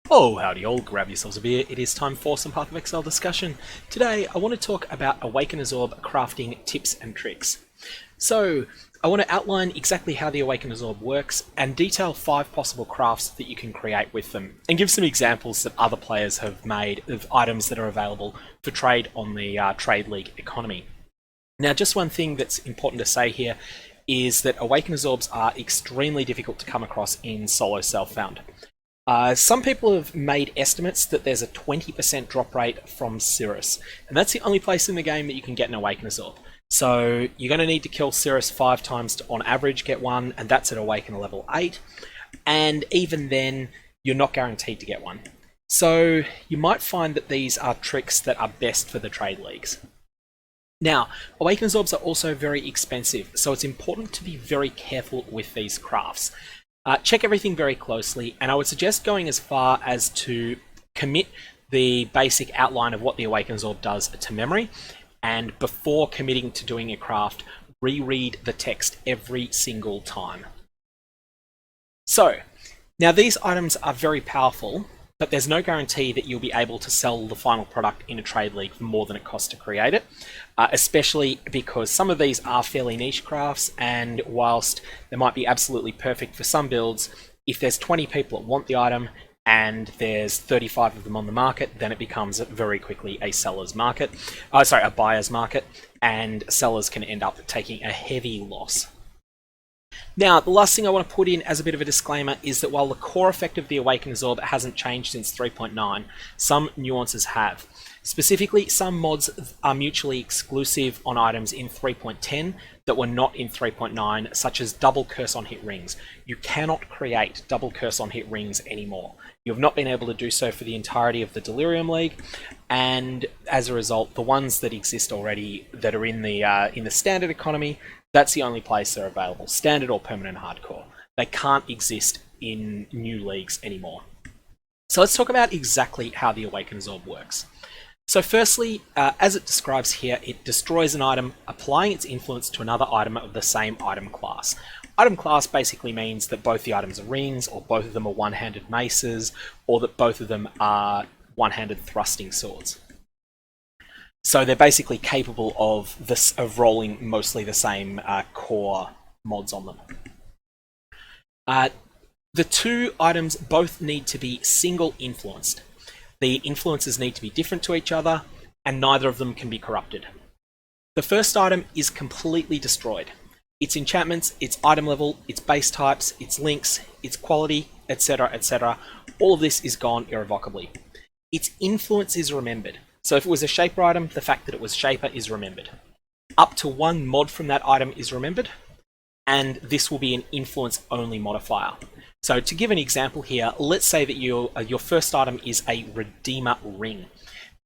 Oh, howdy all, grab yourselves a beer. It is time for some Path of Exile discussion. Today, I want to talk about Awakener's Orb crafting tips and tricks. So, I want to outline exactly how the Awakener's Orb works and detail 5 possible crafts that you can create with them, and give some examples that other players have made of items that are available for trade on the Trade League economy. Now, just one thing that's important to say here is that Awakener's Orbs are extremely difficult to come across in solo self-found. Some people have made estimates that there's a 20% drop rate from Cirrus, and that's the only place in the game that you can get an Awakener's Orb. So you're going to need to kill Cirrus 5 times to, on average, get one, and that's at Awakener level 8, and even then, you're not guaranteed to get one. So you might find that these are tricks that are best for the trade leagues. Now, Awakener's Orbs are also very expensive, so it's important to be very careful with these crafts. Check everything very closely, and I would suggest going as far as to commit the basic outline of what the Awakener's Orb does to memory, and before committing to doing a craft, reread the text every single time. So, now these items are very powerful, but there's no guarantee that you'll be able to sell the final product in a trade league for more than it costs to create it, especially because some of these are fairly niche crafts, and whilst they might be absolutely perfect for some builds, if there's 20 people that want the item and there's 35 of them on the market, then it becomes very quickly a seller's market, a buyer's market, and sellers can end up taking a heavy loss. Now, the last thing I want to put in as a bit of a disclaimer is that while the core effect of the Awakener's Orb hasn't changed since 3.9, some nuances have. Specifically, some mods are mutually exclusive on items in 3.10 that were not in 3.9, such as double curse on hit rings. You cannot create double curse on hit rings anymore. You have not been able to do so for the entirety of the Delirium League, and as a result, the ones that exist already that are in the standard economy, that's the only place they're available, standard or permanent hardcore. They can't exist in new leagues anymore. So let's talk about exactly how the Awakener's Orb works. So firstly, as it describes here, it destroys an item, applying its influence to another item of the same item class. Item class basically means that both the items are rings, or both of them are one-handed maces, or that both of them are one-handed thrusting swords. So they're basically capable of rolling mostly the same core mods on them. The two items both need to be single influenced. The influences need to be different to each other, and neither of them can be corrupted. The first item is completely destroyed. Its enchantments, its item level, its base types, its links, its quality, etc., etc. All of this is gone irrevocably. Its influence is remembered. So if it was a Shaper item, the fact that it was Shaper is remembered. Up to one mod from that item is remembered, and this will be an influence-only modifier. So to give an example here, let's say that your first item is a Redeemer Ring.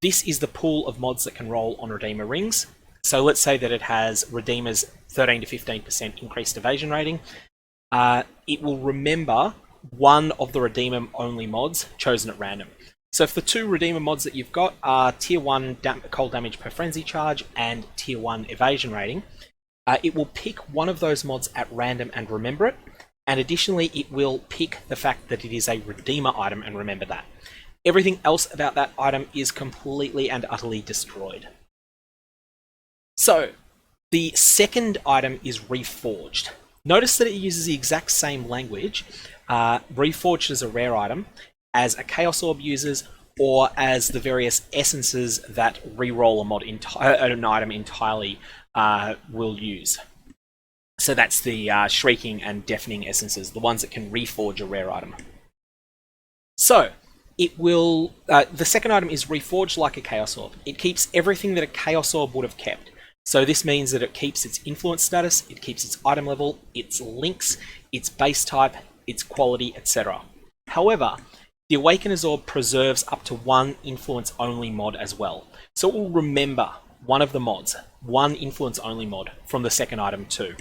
This is the pool of mods that can roll on Redeemer Rings. So let's say that it has Redeemer's 13 to 15% increased evasion rating. It will remember one of the Redeemer-only mods chosen at random. So if the two Redeemer mods that you've got are Tier 1 cold damage per frenzy charge and Tier 1 evasion rating, it will pick one of those mods at random and remember it, and additionally it will pick the fact that it is a Redeemer item and remember that. Everything else about that item is completely and utterly destroyed. So, the second item is Reforged. Notice that it uses the exact same language, Reforged as a rare item, as a Chaos Orb uses, or as the various essences that re-roll a mod an item entirely will use. So that's the Shrieking and Deafening essences, the ones that can reforge a rare item. So, it will. The second item is Reforged like a Chaos Orb. It keeps everything that a Chaos Orb would have kept. So this means that it keeps its influence status, it keeps its item level, its links, its base type, its quality, etc. However, the Awakener's Orb preserves up to one influence-only mod as well. So it will remember one of the mods, one influence-only mod, from the second item too.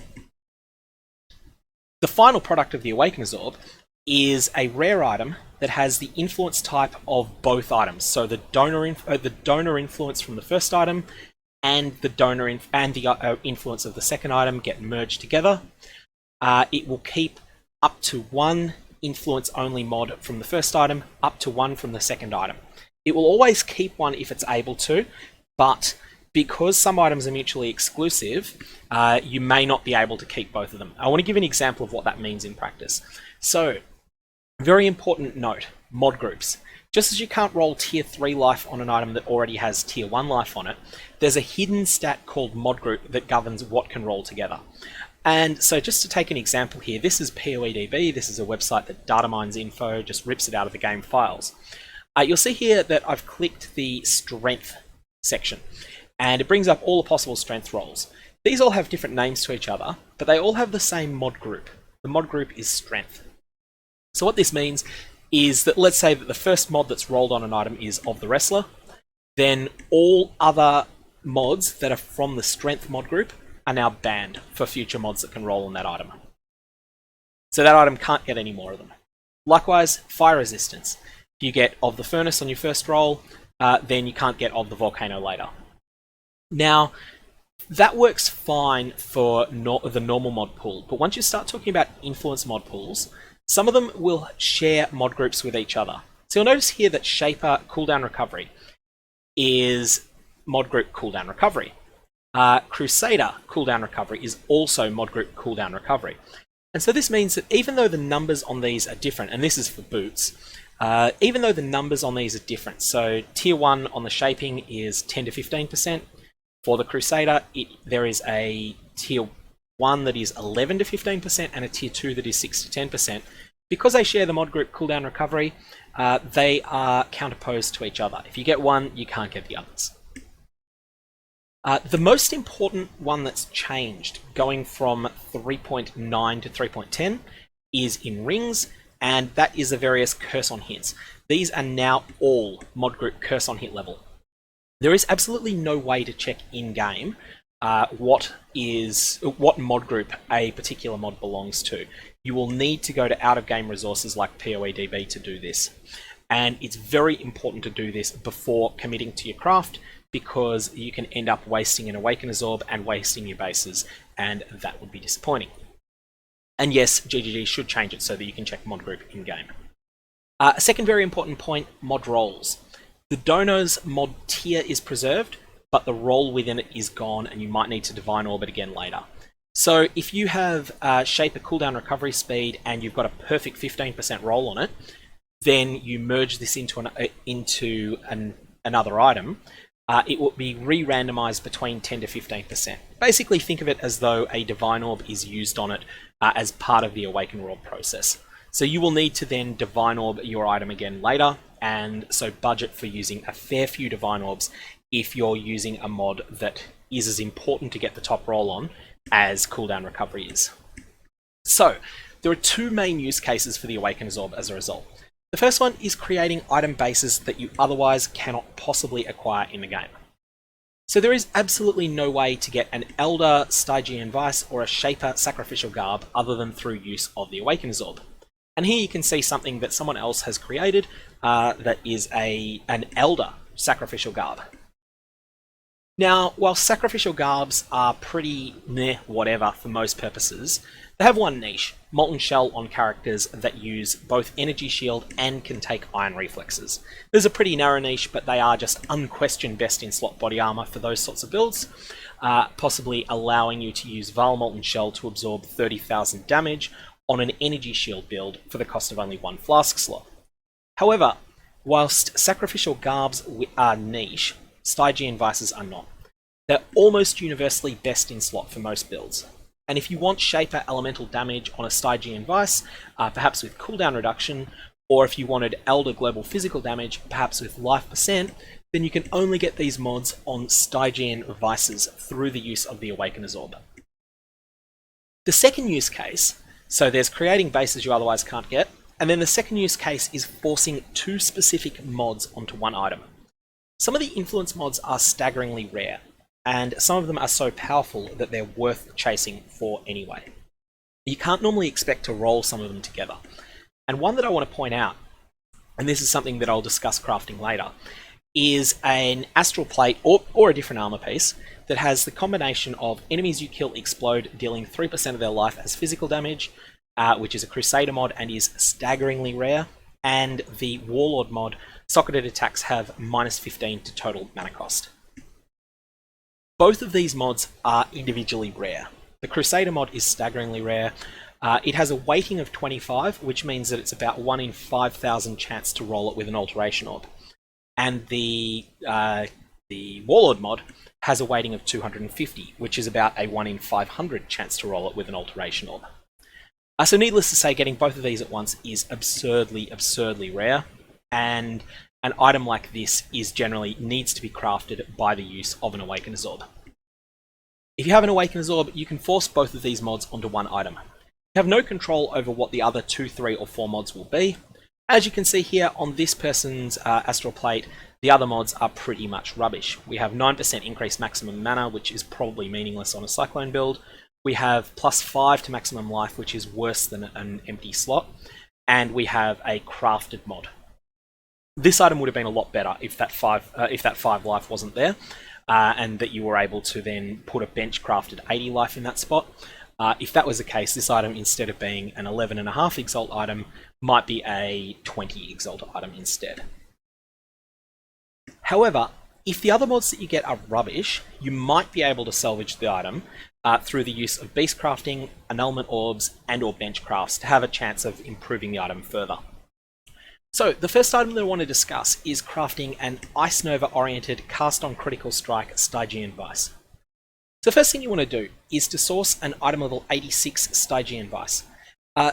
The final product of the Awakener's Orb is a rare item that has the influence type of both items. So the donor influence from the first item and the influence of the second item get merged together. It will keep up to one influence only mod from the first item up to one from the second item. It will always keep one if it's able to, but because some items are mutually exclusive, you may not be able to keep both of them. I want to give an example of what that means in practice. So, very important note, mod groups. Just as you can't roll tier 3 life on an item that already has tier 1 life on it, there's a hidden stat called mod group that governs what can roll together. And so just to take an example here, this is POEDB, this is a website that data mines info, just rips it out of the game files. You'll see here that I've clicked the strength section, and it brings up all the possible strength rolls. These all have different names to each other, but they all have the same mod group. The mod group is strength. So what this means is that let's say that the first mod that's rolled on an item is of the wrestler, then all other mods that are from the strength mod group are now banned for future mods that can roll on that item. So that item can't get any more of them. Likewise, fire resistance. If you get of the furnace on your first roll, then you can't get of the volcano later. Now, that works fine for the normal mod pool, but once you start talking about influence mod pools, some of them will share mod groups with each other. So you'll notice here that Shaper Cooldown Recovery is mod group Cooldown Recovery. Crusader Cooldown Recovery is also mod group Cooldown Recovery. And so this means that even though the numbers on these are different, and this is for boots, even though the numbers on these are different, so tier 1 on the shaping is 10 to 15%, for the Crusader there is a tier 1 that is 11 to 15% and a tier 2 that is 6 to 10%. Because they share the mod group Cooldown Recovery, they are counterposed to each other. If you get one, you can't get the others. The most important one that's changed, going from 3.9 to 3.10, is in rings, and that is the various curse on hits. These are now all mod group curse on hit level. There is absolutely no way to check in-game what mod group a particular mod belongs to. You will need to go to out-of-game resources like POEDB to do this. And it's very important to do this before committing to your craft, because you can end up wasting an Awakener's Orb and wasting your bases, and that would be disappointing. And yes, GGG should change it so that you can check mod group in-game. A second very important point, mod rolls. The Dono's mod tier is preserved, but the roll within it is gone, and you might need to Divine Orb it again later. So if you have Shaper Cooldown Recovery Speed and you've got a perfect 15% roll on it, then you merge this into another item, it will be re-randomized between 10 to 15%. Basically think of it as though a Divine Orb is used on it as part of the Awakener Orb process. So you will need to then Divine Orb your item again later, and so budget for using a fair few Divine Orbs if you're using a mod that is as important to get the top roll on as Cooldown Recovery is. So, there are two main use cases for the Awakener's Orb as a result. The first one is creating item bases that you otherwise cannot possibly acquire in the game. So there is absolutely no way to get an Elder Stygian Vise or a Shaper Sacrificial Garb other than through use of the Awakener's Orb. And here you can see something that someone else has created that is an Elder Sacrificial Garb. Now, while Sacrificial Garbs are pretty meh whatever for most purposes, they have one niche, Molten Shell on characters that use both Energy Shield and can take Iron Reflexes. There's a pretty narrow niche, but they are just unquestioned best in slot body armor for those sorts of builds, possibly allowing you to use Val Molten Shell to absorb 30,000 damage on an Energy Shield build for the cost of only one flask slot. However, whilst Sacrificial Garbs are niche, Stygian Vises are not. They're almost universally best in slot for most builds. And if you want Shaper Elemental damage on a Stygian Vise, perhaps with cooldown reduction, or if you wanted Elder Global Physical damage, perhaps with life percent, then you can only get these mods on Stygian Vises through the use of the Awakener's Orb. The second use case, so there's creating bases you otherwise can't get, and then the second use case is forcing two specific mods onto one item. Some of the influence mods are staggeringly rare, and some of them are so powerful that they're worth chasing for anyway. You can't normally expect to roll some of them together. And one that I want to point out, and this is something that I'll discuss crafting later, is an Astral Plate or a different armor piece that has the combination of enemies you kill explode, dealing 3% of their life as physical damage, which is a Crusader mod and is staggeringly rare, and the Warlord mod. Socketed attacks have -15 to total mana cost. Both of these mods are individually rare. The Crusader mod is staggeringly rare. It has a weighting of 25, which means that it's about 1 in 5,000 chance to roll it with an Alteration Orb. And the Warlord mod has a weighting of 250, which is about a 1 in 500 chance to roll it with an Alteration Orb. So needless to say, getting both of these at once is absurdly rare, and an item like this needs to be crafted by the use of an Awakener's Orb. If you have an Awakener's Orb, you can force both of these mods onto one item. You have no control over what the other 2, 3, or 4 mods will be. As you can see here on this person's Astral Plate, the other mods are pretty much rubbish. We have 9% increased maximum mana, which is probably meaningless on a Cyclone build. We have +5 to maximum life, which is worse than an empty slot. And we have a crafted mod. This item would have been a lot better if that 5 life wasn't there, and that you were able to then put a bench crafted 80 life in that spot. If that was the case, this item, instead of being an 11.5 Exalt item, might be a 20 Exalt item instead. However, if the other mods that you get are rubbish, you might be able to salvage the item through the use of beast crafting, annulment orbs, and or bench crafts to have a chance of improving the item further. So, the first item that I want to discuss is crafting an Ice Nova oriented cast on critical strike Stygian Vise. So the first thing you want to do is to source an item level 86 Stygian Vise.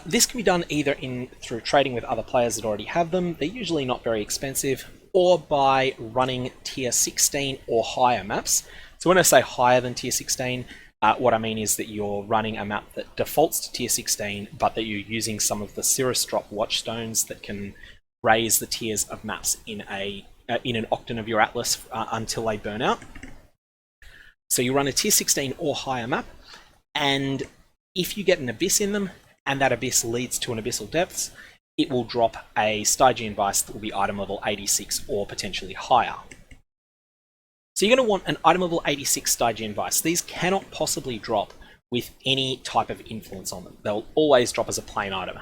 This can be done either through trading with other players that already have them, they're usually not very expensive, or by running tier 16 or higher maps. So when I say higher than tier 16, what I mean is that you're running a map that defaults to tier 16, but that you're using some of the Cirrus Drop Watchstones that can raise the tiers of maps in an octant of your Atlas until they burn out. So you run a tier 16 or higher map, and if you get an Abyss in them, and that Abyss leads to an Abyssal Depths, it will drop a Stygian Vise that will be item level 86 or potentially higher. So you're going to want an item level 86 Stygian Vise. These cannot possibly drop with any type of influence on them. They'll always drop as a plain item.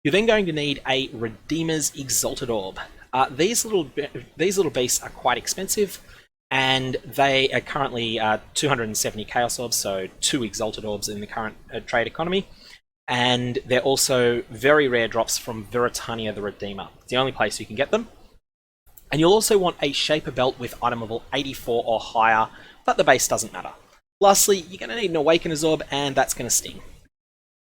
You're then going to need a Redeemer's Exalted Orb. These little beasts are quite expensive, and they are currently 270 Chaos Orbs, so 2 Exalted Orbs in the current trade economy. And they're also very rare drops from Veritania the Redeemer. It's the only place you can get them. And you'll also want a Shaper Belt with item level 84 or higher, but the base doesn't matter. Lastly, you're going to need an Awakener's Orb, and that's going to sting.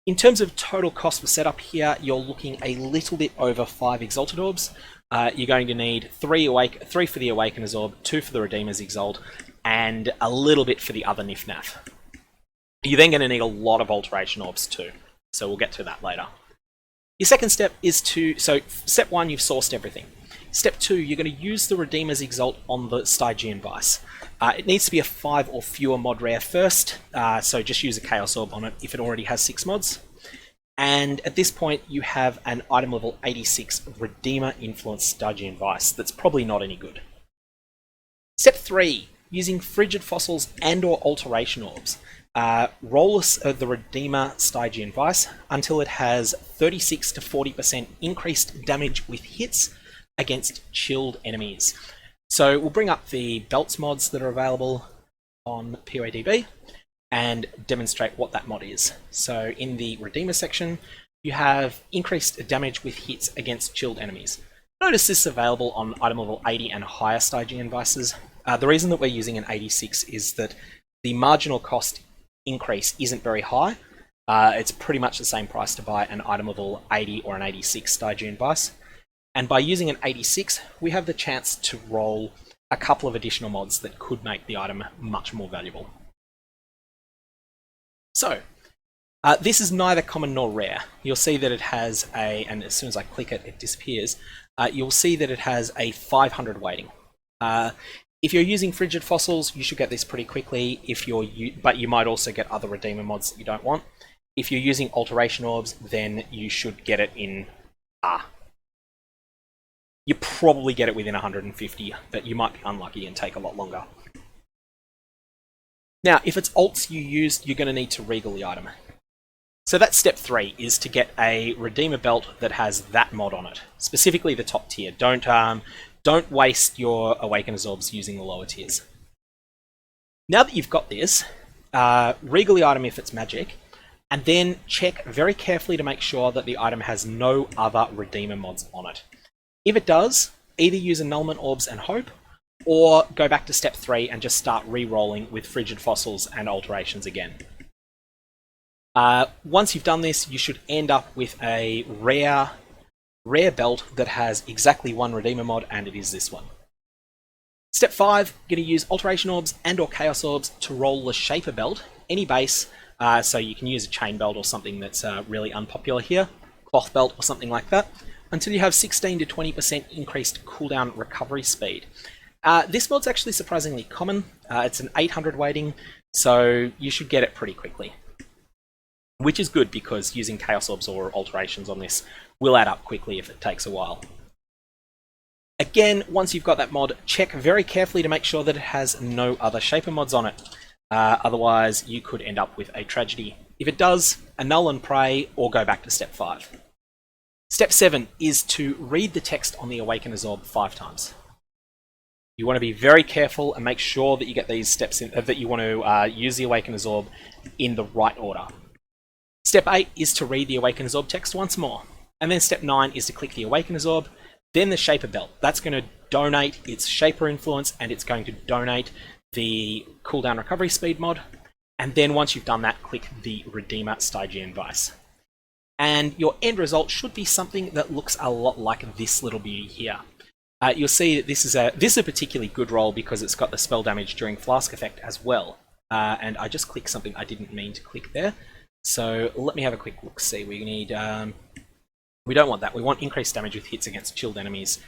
In terms of total cost for setup here, you're looking a little bit over 5 Exalted Orbs. You're going to need 3 for the Awakener's Orb, 2 for the Redeemer's Exalt, and a little bit for the other Nif-Naf. You're then going to need a lot of Alteration Orbs too, so we'll get to that later. Your second step is so step 1, you've sourced everything. Step 2, you're going to use the Redeemer's Exalt on the Stygian Vise. It needs to be a 5 or fewer mod rare first, so just use a Chaos Orb on it if it already has 6 mods. And at this point, you have an item level 86 Redeemer Influence Stygian Vise that's probably not any good. Step 3, using Frigid Fossils and or Alteration Orbs. Roll the Redeemer Stygian Vise until it has 36 to 40% increased damage with hits against chilled enemies. So we'll bring up the belts mods that are available on PoADB and demonstrate what that mod is. So in the Redeemer section, you have increased damage with hits against chilled enemies. Notice this is available on item level 80 and higher Stygian Vises. The reason that we're using an 86 is that the marginal cost increase isn't very high. It's pretty much the same price to buy an item level 80 or an 86 Stygian Vise. And by using an 86, we have the chance to roll a couple of additional mods that could make the item much more valuable. So, this is neither common nor rare. You'll see that it has and as soon as I click it, it disappears. You'll see that it has a 500 weighting. If you're using Frigid Fossils, you should get this pretty quickly, but you might also get other Redeemer mods that you don't want. If you're using Alteration Orbs, then you should get it in... You probably get it within 150, but you might be unlucky and take a lot longer. Now, if it's alts you used, you're going to need to regal the item. So that's step 3, is to get a Redeemer belt that has that mod on it, specifically the top tier. Don't waste your Awakener's Orbs using the lower tiers. Now that you've got this, regal the item if it's magic, and then check very carefully to make sure that the item has no other Redeemer mods on it. If it does, either use Annulment Orbs and Hope, or go back to step 3 and just start re-rolling with Frigid Fossils and Alterations again. Once you've done this, you should end up with a rare belt that has exactly one Redeemer mod, and it is this one. Step 5, going to use Alteration Orbs and or Chaos Orbs to roll the Shaper belt, any base, so you can use a Chain belt or something that's really unpopular here, Cloth belt or something like that, until you have 16 to 20% increased cooldown recovery speed. This mod's actually surprisingly common. It's an 800 weighting, so you should get it pretty quickly. Which is good, because using Chaos Orbs or Alterations on this will add up quickly if it takes a while. Again, once you've got that mod, check very carefully to make sure that it has no other Shaper mods on it. Otherwise, you could end up with a tragedy. If it does, annul and pray, or go back to step 5. Step 7 is to read the text on the Awakener's Orb 5 times. You want to be very careful and make sure that you get these steps in, that you want to use the Awakener's Orb in the right order. Step 8 is to read the Awakener's Orb text once more. And then step 9 is to click the Awakener's Orb, then the Shaper belt. That's going to donate its Shaper influence, and it's going to donate the cooldown recovery speed mod. And then once you've done that, click the Redeemer Stygian Vise. And your end result should be something that looks a lot like this little beauty here. You'll see that this is a particularly good roll because it's got the spell damage during Flask effect as well. And I just clicked something I didn't mean to click there. So let me have a quick look. See, we need... we don't want that. We want increased damage with hits against chilled enemies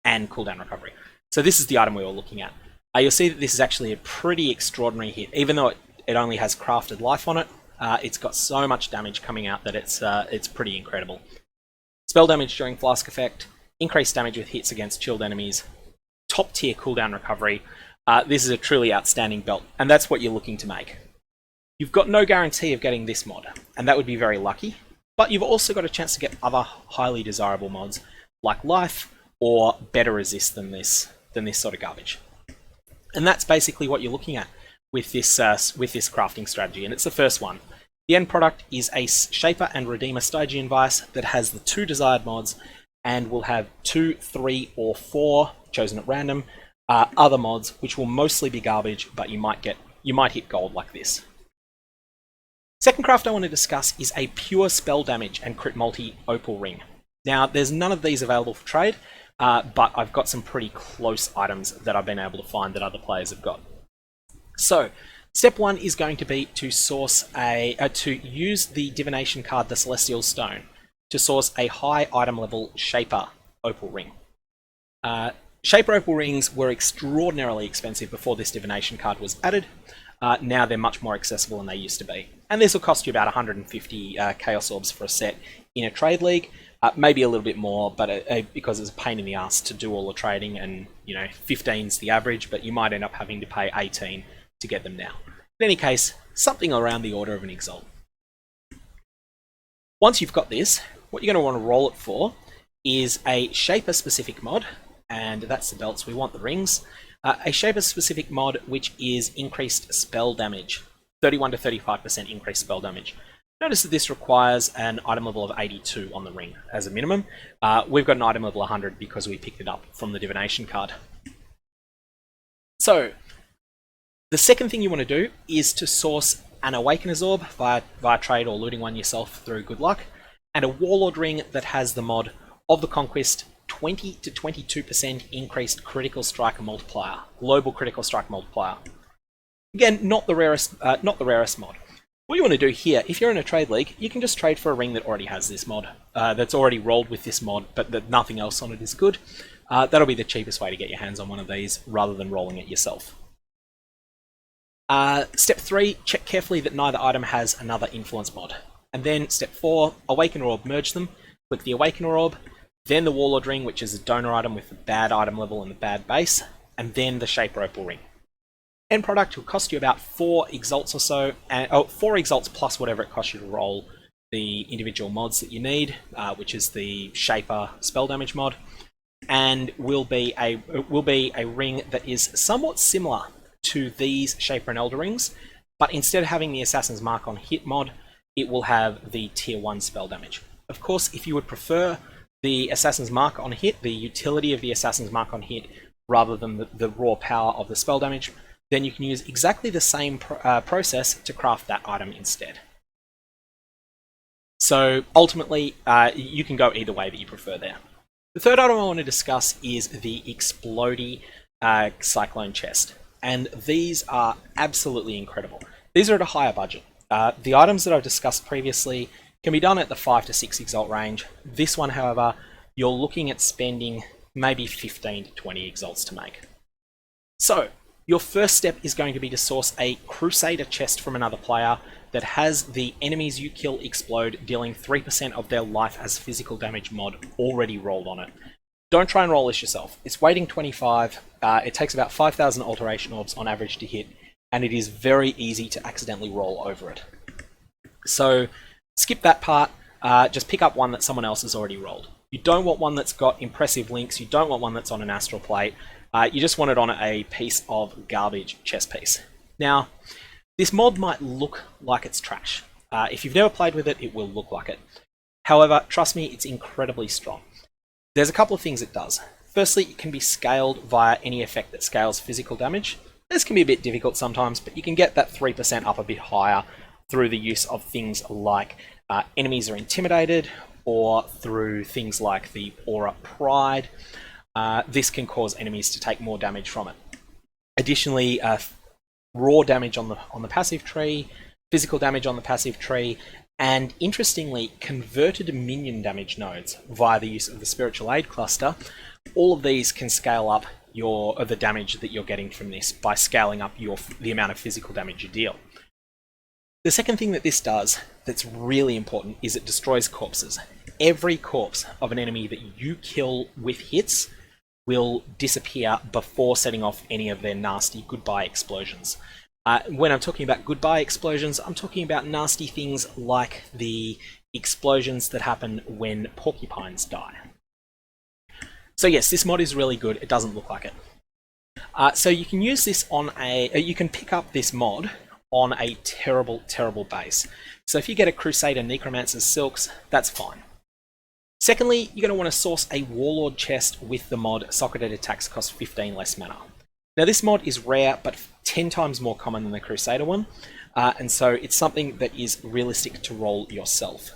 and cooldown recovery. So this is the item we were looking at. You'll see that this is actually a pretty extraordinary hit. Even though it only has crafted life on it, it's got so much damage coming out that it's pretty incredible. Spell damage during Flask effect, increased damage with hits against chilled enemies, top tier cooldown recovery. This is a truly outstanding belt, and that's what you're looking to make. You've got no guarantee of getting this mod, and that would be very lucky, but you've also got a chance to get other highly desirable mods like life or better resist than this sort of garbage. And that's basically what you're looking at with this crafting strategy, and it's the first one. The end product is a Shaper and Redeemer Stygian Vise that has the 2 desired mods and will have 2, 3, or 4, chosen at random, other mods, which will mostly be garbage, but you might hit gold like this. Second craft I want to discuss is a pure spell damage and crit multi opal ring. Now, there's none of these available for trade, but I've got some pretty close items that I've been able to find that other players have got. So, step 1 is going to be to source to use the divination card, the Celestial Stone, to source a high item level Shaper opal ring. Shaper opal rings were extraordinarily expensive before this divination card was added. Now they're much more accessible than they used to be. And this will cost you about 150 Chaos Orbs for a set in a trade league. Maybe a little bit more, but because it's a pain in the ass to do all the trading, and 15's the average, but you might end up having to pay 18 to get them now. In any case, something around the order of an Exalt. Once you've got this, what you're going to want to roll it for is a Shaper specific mod, and that's the belts. We want the rings. A Shaper specific mod which is increased spell damage, 31 to 35% increased spell damage. Notice that this requires an item level of 82 on the ring as a minimum. We've got an item level 100 because we picked it up from the divination card. So, the second thing you want to do is to source an Awakener's Orb via trade or looting one yourself through good luck, and a Warlord ring that has the mod of the Conquest 20 to 22% increased critical strike multiplier, global critical strike multiplier. Again, not the rarest mod. What you want to do here, if you're in a trade league, you can just trade for a ring that already has this mod, that's already rolled with this mod, but that nothing else on it is good. That'll be the cheapest way to get your hands on one of these, rather than rolling it yourself. Step 3, check carefully that neither item has another influence mod. And then step 4, Awakener Orb, merge them, click the Awakener Orb, then the Warlord ring, which is a donor item with the bad item level and the bad base, and then the Shaper Opal ring. End product will cost you about 4 Exalts or so, and 4 Exalts plus whatever it costs you to roll the individual mods that you need, which is the Shaper spell damage mod, and will be a ring that is somewhat similar to these Shaper and Elder rings, but instead of having the Assassin's Mark on hit mod, it will have the tier 1 spell damage. Of course, if you would prefer the Assassin's Mark on hit, the utility of the Assassin's Mark on hit, rather than the raw power of the spell damage, then you can use exactly the same process to craft that item instead. So ultimately, you can go either way that you prefer there. The third item I want to discuss is the Explodey Cyclone chest, and these are absolutely incredible. These are at a higher budget. The items that I've discussed previously can be done at the 5 to 6 Exalt range. This one, however, you're looking at spending maybe 15 to 20 Exalts to make. So, your first step is going to be to source a Crusader chest from another player that has the enemies you kill explode, dealing 3% of their life as physical damage mod already rolled on it. Don't try and roll this yourself. It's weighting 25, it takes about 5,000 alteration orbs on average to hit, and it is very easy to accidentally roll over it. So skip that part, just pick up one that someone else has already rolled. You don't want one that's got impressive links, you don't want one that's on an astral plate, you just want it on a piece of garbage chess piece. Now, this mod might look like it's trash. If you've never played with it, it will look like it. However, trust me, it's incredibly strong. There's a couple of things it does. Firstly, it can be scaled via any effect that scales physical damage. This can be a bit difficult sometimes, but you can get that 3% up a bit higher through the use of things like enemies are intimidated, or through things like the Aura Pride. This can cause enemies to take more damage from it. Additionally, raw damage on the passive tree, physical damage on the passive tree, and interestingly, converted minion damage nodes via the use of the Spiritual Aid cluster. All of these can scale up the damage that you're getting from this by scaling up the amount of physical damage you deal. The second thing that this does that's really important is it destroys corpses. Every corpse of an enemy that you kill with hits will disappear before setting off any of their nasty goodbye explosions. When I'm talking about goodbye explosions, I'm talking about nasty things like the explosions that happen when porcupines die. So yes, this mod is really good. It doesn't look like it. So you can use this on you can pick up this mod on a terrible, terrible base. So if you get a Crusader Necromancer's Silks, that's fine. Secondly, you're going to want to source a Warlord chest with the mod Socketed Attacks cost 15 less mana. Now this mod is rare, but 10 times more common than the Crusader one, and so it's something that is realistic to roll yourself.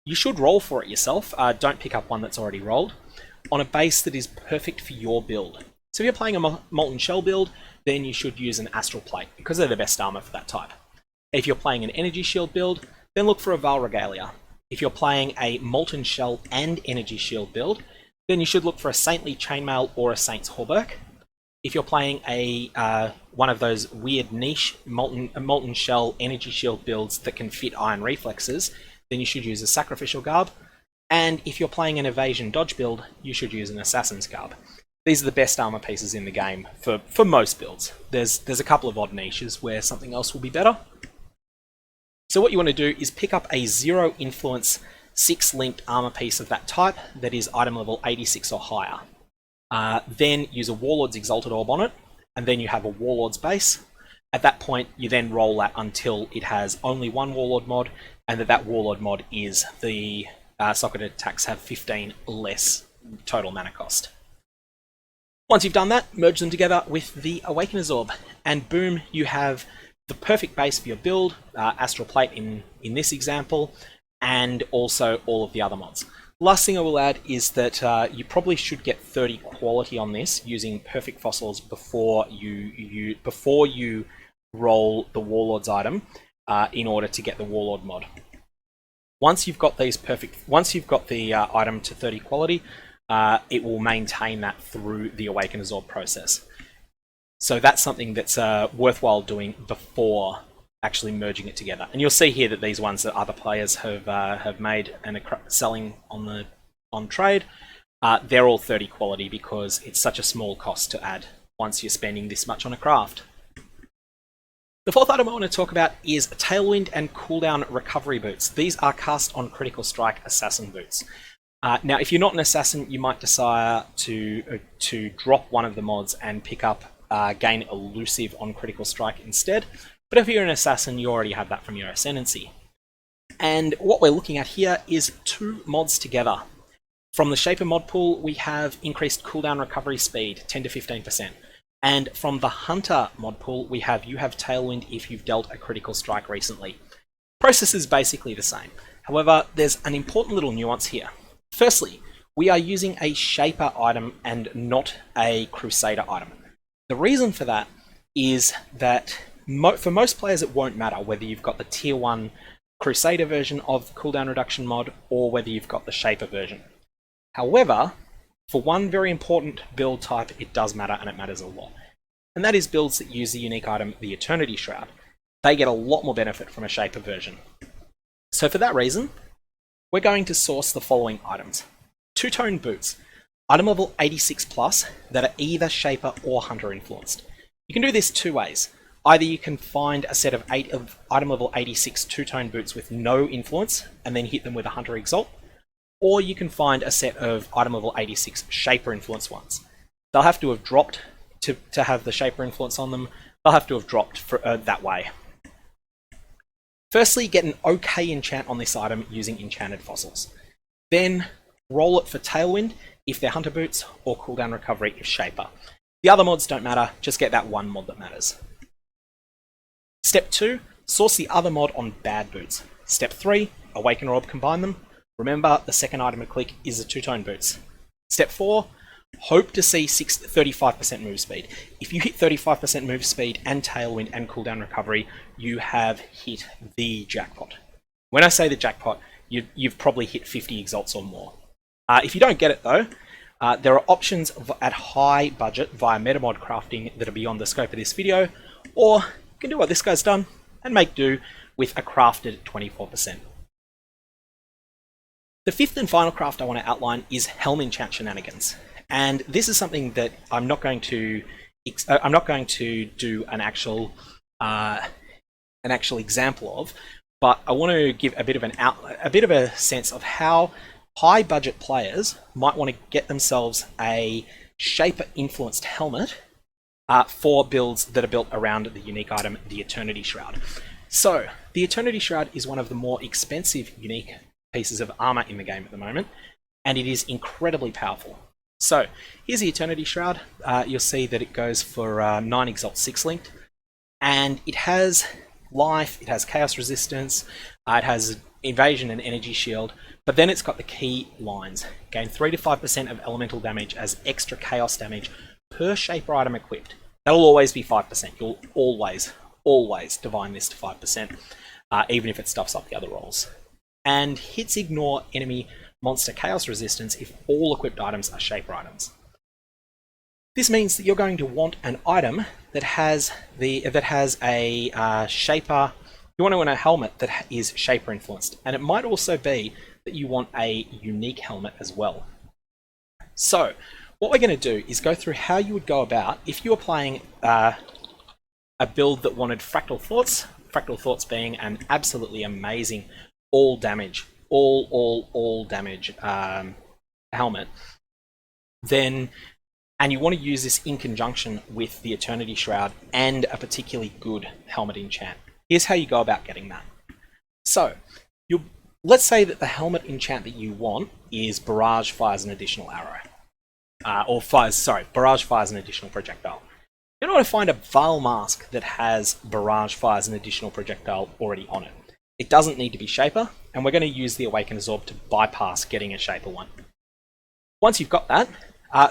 You should roll for it yourself, don't pick up one that's already rolled, on a base that is perfect for your build. So if you're playing a Molten Shell build, then you should use an Astral Plate, because they're the best armor for that type. If you're playing an Energy Shield build, then look for a Val Regalia. If you're playing a Molten Shell and Energy Shield build, then you should look for a Saintly Chainmail or a Saint's Hauberk. If you're playing one of those weird niche Molten Shell Energy Shield builds that can fit Iron Reflexes, then you should use a Sacrificial Garb. And if you're playing an Evasion Dodge build, you should use an Assassin's Garb. These are the best armor pieces in the game for most builds. There's a couple of odd niches where something else will be better. So what you want to do is pick up a 0 influence 6 linked armor piece of that type that is item level 86 or higher. Then use a Warlord's Exalted Orb on it, and then you have a Warlord's base. At that point, you then roll that until it has only one Warlord mod, and that Warlord mod is the Socketed Attacks have 15 less total mana cost. Once you've done that, merge them together with the Awakener's Orb, and boom, you have the perfect base for your build, Astral Plate in this example, and also all of the other mods. Last thing I will add is that you probably should get 30 quality on this using perfect fossils before you roll the Warlord's item in order to get the Warlord mod. Once you've got the item to 30 quality, it will maintain that through the Awakener's Orb process. So that's something that's worthwhile doing before actually merging it together. And you'll see here that these ones that other players have made and are selling on trade, they're all 30 quality because it's such a small cost to add once you're spending this much on a craft. The fourth item I want to talk about is Tailwind and Cooldown Recovery Boots. These are cast on Critical Strike Assassin boots. Now, if you're not an assassin, you might desire to drop one of the mods and pick up Gain Elusive on Critical Strike instead. But if you're an assassin, you already have that from your Ascendancy. And what we're looking at here is two mods together. From the Shaper mod pool, we have increased cooldown recovery speed, 10 to 15%. And from the Hunter mod pool, you have Tailwind if you've dealt a Critical Strike recently. Process is basically the same. However, there's an important little nuance here. Firstly, we are using a Shaper item and not a Crusader item. The reason for that is that for most players it won't matter whether you've got the Tier 1 Crusader version of the cooldown reduction mod or whether you've got the Shaper version. However, for one very important build type it does matter, and it matters a lot. And that is builds that use the unique item, the Eternity Shroud. They get a lot more benefit from a Shaper version. So for that reason, we're going to source the following items. Two-tone boots, item level 86 plus, that are either Shaper or Hunter influenced. You can do this two ways. Either you can find a set of 8 of item level 86 two-tone boots with no influence and then hit them with a Hunter Exalt, or you can find a set of item level 86 Shaper influence ones. They'll have to have dropped to have the Shaper influence on them. They'll have to have dropped for, that way. Firstly, get an okay enchant on this item using enchanted fossils. Then roll it for Tailwind if they're Hunter boots, or cooldown recovery if Shaper. The other mods don't matter, just get that one mod that matters. Step 2, source the other mod on bad boots. Step 3, Awakener Orb, combine them. Remember, the second item to click is the two-tone boots. Step 4, hope to see 35% move speed. If you hit 35% move speed and Tailwind and cooldown recovery, you have hit the jackpot. When I say the jackpot, you've probably hit 50 Exalts or more. If you don't get it though, there are options at high budget via metamod crafting that are beyond the scope of this video, or you can do what this guy's done and make do with a crafted 24%. The fifth and final craft I want to outline is Helm Enchant Shenanigans. And this is something that I'm not going to do an actual example of, but I want to give a bit of a sense of how high budget players might want to get themselves a Shaper influenced helmet for builds that are built around the unique item, the Eternity Shroud. So the Eternity Shroud is one of the more expensive unique pieces of armor in the game at the moment, and it is incredibly powerful. So here's the Eternity Shroud. You'll see that it goes for 9 Exalt 6 linked, and it has life, it has chaos resistance, it has invasion and energy shield, but then it's got the key lines. Gain 3 to 5% of elemental damage as extra chaos damage per Shaper item equipped. That'll always be 5%. You'll always divine this to 5%, even if it stuffs up the other rolls. And hits ignore enemy monster chaos resistance if all equipped items are Shaper items. This means that you're going to want an item that has a Shaper. You want a helmet that is Shaper influenced, and it might also be that you want a unique helmet as well. So what we're going to do is go through how you would go about if you were playing a build that wanted Fractal Thoughts being an absolutely amazing all damage helmet, and you want to use this in conjunction with the Eternity Shroud and a particularly good helmet enchant. Here's how you go about getting that. So let's say that the helmet enchant that you want is Barrage fires an additional arrow. Barrage fires an additional projectile. You're going to find a Val mask that has Barrage fires an additional projectile already on it. It doesn't need to be Shaper, and we're going to use the Awakener Orb to bypass getting a Shaper one. Once you've got that,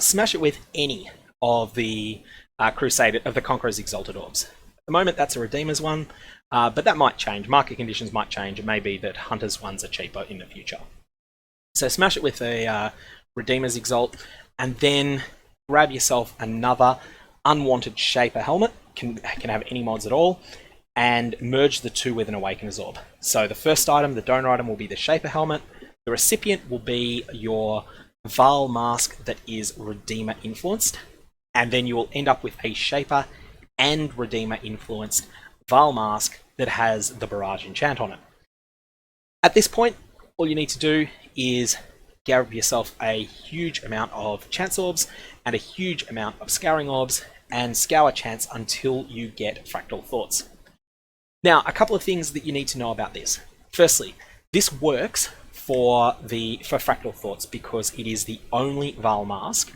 smash it with any of the Conqueror's Exalted Orbs. At the moment, that's a Redeemer's one, but that might change. Market conditions might change. It may be that Hunter's ones are cheaper in the future. So smash it with a Redeemer's Exalt, and then grab yourself another unwanted Shaper helmet. Can have any mods at all, and merge the two with an Awakener's Orb. So the first item, the donor item, will be the Shaper helmet. The recipient will be your Val mask that is Redeemer influenced, and then you will end up with a Shaper and Redeemer influenced Val mask that has the Barrage enchant on it. At this point, all you need to do is grab yourself a huge amount of Chance Orbs and a huge amount of Scouring Orbs and scour Chance until you get Fractal Thoughts. Now, a couple of things that you need to know about this. Firstly, this works for Fractal Thoughts because it is the only Val mask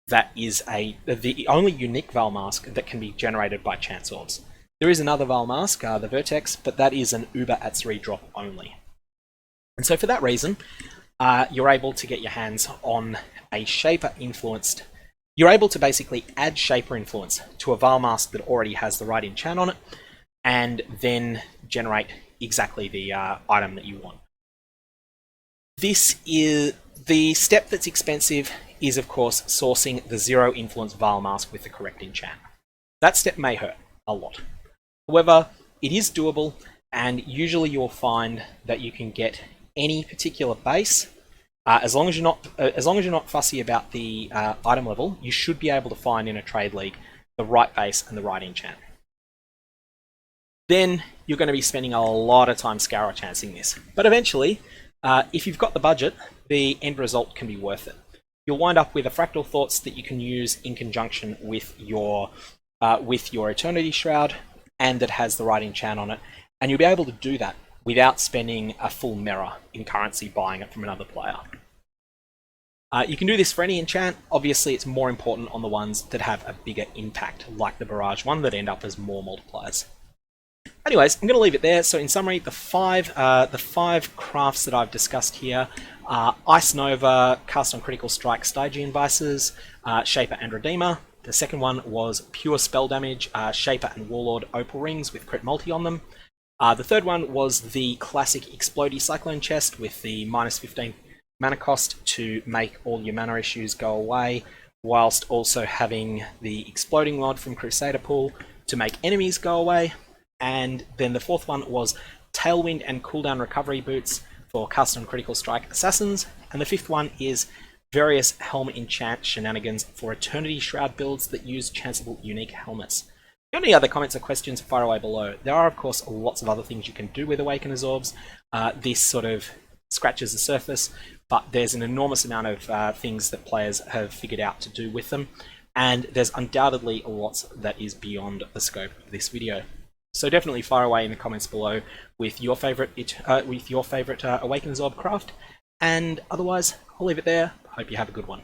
that is the only unique Val mask that can be generated by Chance Orbs. There is another Val mask, the Vertex, but that is an Uber at 3 drop only. And so for that reason, you're able to get your hands on a Shaper influenced. You're able to basically add Shaper influence to a Val mask that already has the right enchant on it, and then generate exactly the item that you want. This is the step that's expensive is of course sourcing the 0 influence Val mask with the correct enchant. That step may hurt a lot. However, it is doable, and usually you'll find that you can get any particular base. As long as you're not fussy about the item level, you should be able to find in a trade league the right base and the right enchant. Then you're going to be spending a lot of time scour chancing this. But eventually, if you've got the budget, the end result can be worth it. You'll wind up with a Fractal Thoughts that you can use in conjunction with your Eternity Shroud, and that has the right enchant on it. And you'll be able to do that without spending a full mirror in currency buying it from another player. You can do this for any enchant. Obviously, it's more important on the ones that have a bigger impact, like the Barrage one, that end up as more multipliers. Anyways, I'm going to leave it there. So in summary, the five crafts that I've discussed here are Ice Nova, Cast on Critical Strike, Stygian Vises, Shaper and Redeemer. The second one was Pure Spell Damage, Shaper and Warlord Opal Rings with Crit Multi on them. The third one was the classic Explodey Cyclone chest with the -15 mana cost to make all your mana issues go away, whilst also having the Exploding Rod from Crusader Pool to make enemies go away. And then the fourth one was Tailwind and Cooldown Recovery Boots for Cast on Critical Strike Assassins. And the fifth one is various Helm Enchant shenanigans for Eternity Shroud builds that use chanceable unique helmets. If you have any other comments or questions, fire away below. There are, of course, lots of other things you can do with Awakener's Orbs. This sort of scratches the surface, but there's an enormous amount of things that players have figured out to do with them, and there's undoubtedly lots that is beyond the scope of this video. So definitely fire away in the comments below with your favorite Awakener's Orb craft, and otherwise I'll leave it there. Hope you have a good one.